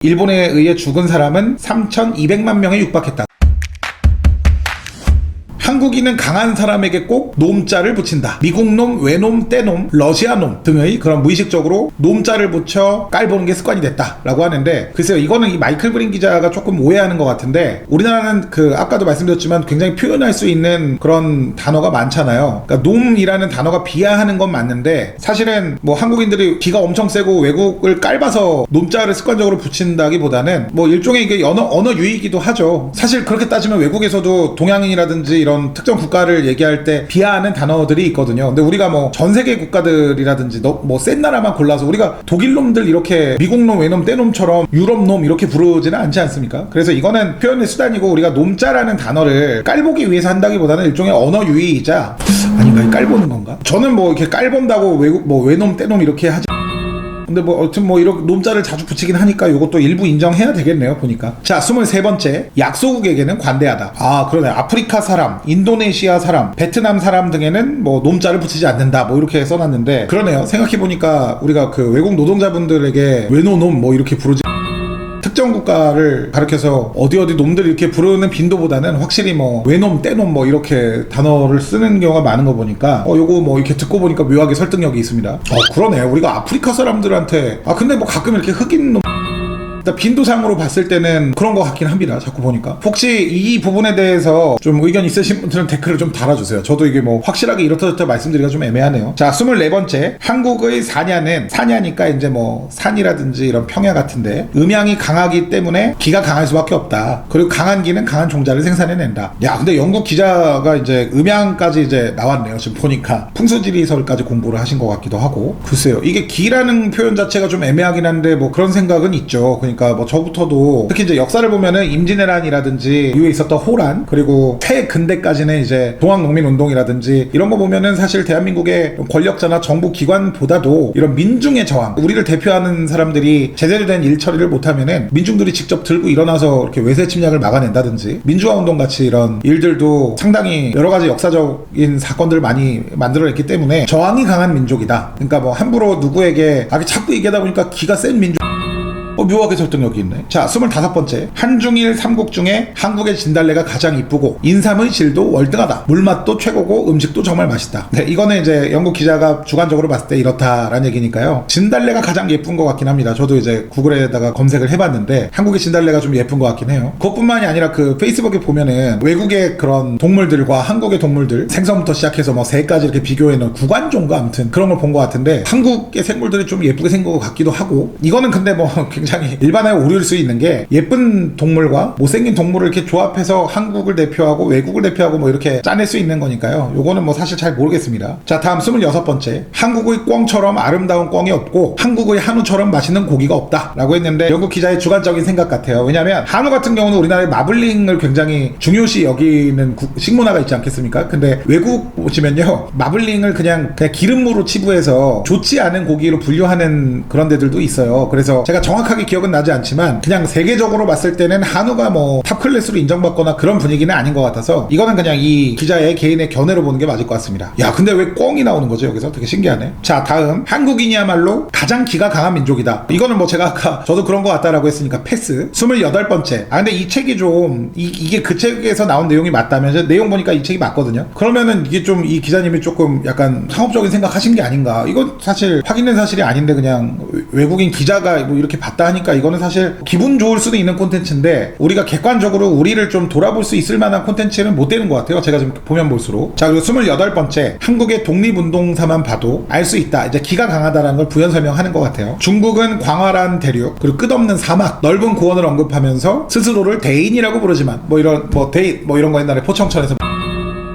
일본에 의해 죽은 사람은 3,200만 명에 육박했다. 한국인은 강한 사람에게 꼭 놈자를 붙인다. 미국놈, 외놈, 떼놈, 러시아놈 등의 그런 무의식적으로 놈자를 붙여 깔보는 게 습관이 됐다라고 하는데, 글쎄요, 이거는 이 마이클 브린 기자가 조금 오해하는 것 같은데, 우리나라는 아까도 말씀드렸지만 굉장히 표현할 수 있는 그런 단어가 많잖아요. 그러니까 놈이라는 단어가 비하하는 건 맞는데, 사실은 뭐 한국인들이 기가 엄청 세고 외국을 깔봐서 놈자를 습관적으로 붙인다기보다는 뭐 일종의 이게 언어 유희이기도 하죠. 사실 그렇게 따지면 외국에서도 동양인이라든지 이런 특정 국가를 얘기할 때 비하하는 단어들이 있거든요. 근데 우리가 뭐 전 세계 국가들이라든지 뭐 센 나라만 골라서 우리가 독일놈들 이렇게 미국놈, 외놈, 떼놈처럼 유럽놈 이렇게 부르지는 않지 않습니까? 그래서 이거는 표현의 수단이고, 우리가 놈자라는 단어를 깔보기 위해서 한다기보다는 일종의 언어 유희이자, 아닌가, 깔보는 건가? 저는 뭐 이렇게 깔본다고 외놈, 떼놈 이렇게 하지. 근데 뭐 어쨌든 뭐 이렇게 놈자를 자주 붙이긴 하니까 이것도 일부 인정해야 되겠네요, 보니까. 자, 23번째, 약소국에게는 관대하다. 아, 그러네. 아프리카 사람, 인도네시아 사람, 베트남 사람 등에는 뭐 놈자를 붙이지 않는다, 뭐 이렇게 써놨는데, 그러네요. 생각해보니까 우리가 그 외국 노동자분들에게 외노놈 뭐 이렇게 부르지, 특정 국가를 가리켜서 어디 놈들 이렇게 부르는 빈도보다는 확실히 뭐 외놈, 떼놈 뭐 이렇게 단어를 쓰는 경우가 많은 거 보니까 요거 뭐 이렇게 듣고 보니까 묘하게 설득력이 있습니다. 그러네. 우리가 아프리카 사람들한테 근데 뭐 가끔 이렇게 흑인 놈, 빈도상으로 봤을 때는 그런 것 같긴 합니다. 자꾸 보니까. 혹시 이 부분에 대해서 좀 의견 있으신 분들은 댓글을 좀 달아주세요. 저도 이게 뭐 확실하게 이렇다 말씀드리기가 좀 애매하네요. 자, 24번째, 한국의 사냐는, 사냐니까 이제 뭐 산이라든지 이런 평야 같은데 음양이 강하기 때문에 기가 강할 수밖에 없다. 그리고 강한 기는 강한 종자를 생산해낸다. 야, 근데 영국 기자가 이제 음양까지 이제 나왔네요. 지금 보니까 풍수지리설까지 공부를 하신 것 같기도 하고. 글쎄요, 이게 기라는 표현 자체가 좀 애매하긴 한데 뭐 그런 생각은 있죠. 그러니까 뭐 저부터도 특히 이제 역사를 보면은 임진왜란이라든지 이후에 있었던 호란, 그리고 최근대까지는 이제 동학농민운동이라든지 이런 거 보면은 사실 대한민국의 권력자나 정부 기관보다도 이런 민중의 저항, 우리를 대표하는 사람들이 제대로 된 일 처리를 못하면은 민중들이 직접 들고 일어나서 이렇게 외세 침략을 막아낸다든지 민주화운동 같이 이런 일들도 상당히 여러 가지 역사적인 사건들을 많이 만들어냈기 때문에 저항이 강한 민족이다. 그러니까 뭐 함부로 누구에게 자꾸 얘기하다 보니까 기가 센 민족, 묘하게 설득력이 있네. 자, 25번째, 한중일 삼국 중에 한국의 진달래가 가장 이쁘고 인삼의 질도 월등하다. 물맛도 최고고 음식도 정말 맛있다. 네, 이거는 이제 영국 기자가 주관적으로 봤을 때 이렇다라는 얘기니까요. 진달래가 가장 예쁜 것 같긴 합니다. 저도 이제 구글에다가 검색을 해봤는데 한국의 진달래가 좀 예쁜 것 같긴 해요. 그것뿐만이 아니라 그 페이스북에 보면은 외국의 그런 동물들과 한국의 동물들, 생선부터 시작해서 뭐 새까지 이렇게 비교해놓은 구관종가 아무튼 그런 걸 본 것 같은데, 한국의 생물들이 좀 예쁘게 생긴 것 같기도 하고, 이거는 근데 뭐 굉장히 일반화의 오류일 수 있는 게, 예쁜 동물과 못생긴 동물을 이렇게 조합해서 한국을 대표하고 외국을 대표하고 뭐 이렇게 짜낼 수 있는 거니까요. 요거는 뭐 사실 잘 모르겠습니다. 자, 다음 26번째, 한국의 꿩처럼 아름다운 꿩이 없고 한국의 한우처럼 맛있는 고기가 없다 라고 했는데, 영국 기자의 주관적인 생각 같아요. 왜냐면 한우 같은 경우는 우리나라의 마블링을 굉장히 중요시 여기는 식문화가 있지 않겠습니까? 근데 외국 보시면요, 마블링을 그냥 기름으로 치부해서 좋지 않은 고기로 분류하는 그런 데들도 있어요. 그래서 제가 정확하게 기억은 나지 않지만 그냥 세계적으로 봤을 때는 한우가 뭐 탑클래스로 인정받거나 그런 분위기는 아닌 것 같아서, 이거는 그냥 이 기자의 개인의 견해로 보는 게 맞을 것 같습니다. 야, 근데 왜 꿩이 나오는 거죠 여기서? 되게 신기하네. 자, 다음, 한국인이야말로 가장 기가 강한 민족이다. 이거는 뭐 제가 아까 저도 그런 것 같다라고 했으니까 패스. 28번째, 근데 이 책이 좀 이게 그 책에서 나온 내용이 맞다면, 내용 보니까 이 책이 맞거든요. 그러면은 이게 좀 이 기자님이 조금 약간 상업적인 생각 하신 게 아닌가. 이건 사실 확인된 사실이 아닌데 그냥 외국인 기자가 뭐 이렇게 봤다 하니까 이거는 사실 기분 좋을 수도 있는 콘텐츠인데, 우리가 객관적으로 우리를 좀 돌아볼 수 있을 만한 콘텐츠는 못 되는 것 같아요. 제가 지금 보면 볼수록. 자, 그리고 28번째, 한국의 독립운동사만 봐도 알 수 있다. 이제 기가 강하다라는 걸 부연 설명하는 것 같아요. 중국은 광활한 대륙, 그리고 끝없는 사막, 넓은 고원을 언급하면서 스스로를 대인이라고 부르지만 이런 거 옛날에 포청천에서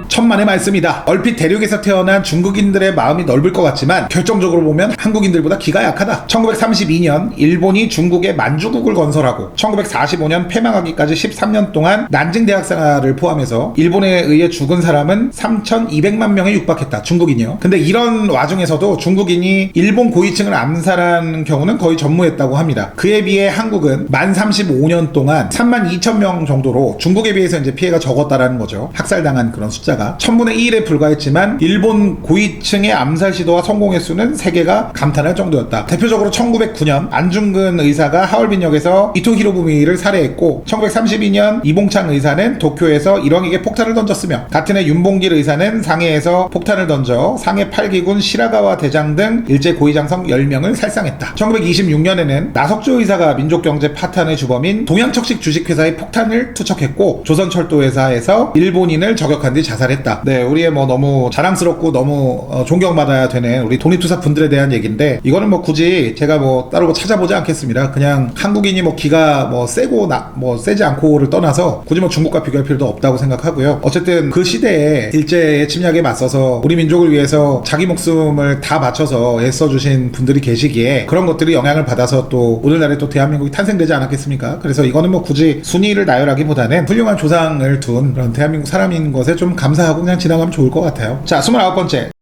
천만의 말씀이다. 얼핏 대륙에서 태어난 중국인들의 마음이 넓을 것 같지만 결정적으로 보면 한국인들보다 기가 약하다. 1932년 일본이 중국에 만주국을 건설하고 1945년 폐망하기까지 13년 동안 난징 대학 생활을 포함해서 일본에 의해 죽은 사람은 3,200만 명에 육박했다. 중국인이요. 근데 이런 와중에서도 중국인이 일본 고위층을 암살한 경우는 거의 전무했다고 합니다. 그에 비해 한국은 만 35년 동안 32,000명 정도로 중국에 비해서 이제 피해가 적었다라는 거죠. 학살당한 그런 숫자가. 않았습니까? 1000분의 1에 불과했지만 일본 고위층의 암살 시도와 성공 횟수는 세계가 감탄할 정도였다. 대표적으로 1909년 안중근 의사가 하얼빈역에서 이토 히로부미를 살해했고 1932년 이봉창 의사는 도쿄에서 일왕에게 폭탄을 던졌으며 같은 해 윤봉길 의사는 상해에서 폭탄을 던져 상해 8기군 시라가와 대장 등 일제 고위장성 10명을 살상했다. 1926년에는 나석조 의사가 민족경제 파탄의 주범인 동양척식 주식회사에 폭탄을 투척했고 조선철도회사에서 일본인을 저격한 뒤 자살했다. 네, 우리의 뭐 너무 자랑스럽고 너무 존경받아야 되는 우리 독립투사 분들에 대한 얘기인데 이거는 뭐 굳이 제가 뭐 따로 찾아보지 않겠습니다. 그냥 한국인이 뭐 기가 뭐 세고 뭐 세지 않고를 떠나서 굳이 뭐 중국과 비교할 필요도 없다고 생각하고요. 어쨌든 그 시대에 일제의 침략에 맞서서 우리 민족을 위해서 자기 목숨을 다 바쳐서 애써주신 분들이 계시기에 그런 것들이 영향을 받아서 또 오늘날에 또 대한민국이 탄생되지 않았겠습니까? 그래서 이거는 뭐 굳이 순위를 나열하기보다는 훌륭한 조상을 둔 그런 대한민국 사람인 것에 좀 감사하고 그냥 지나가면 좋을 것 같아요. 자, 29번째.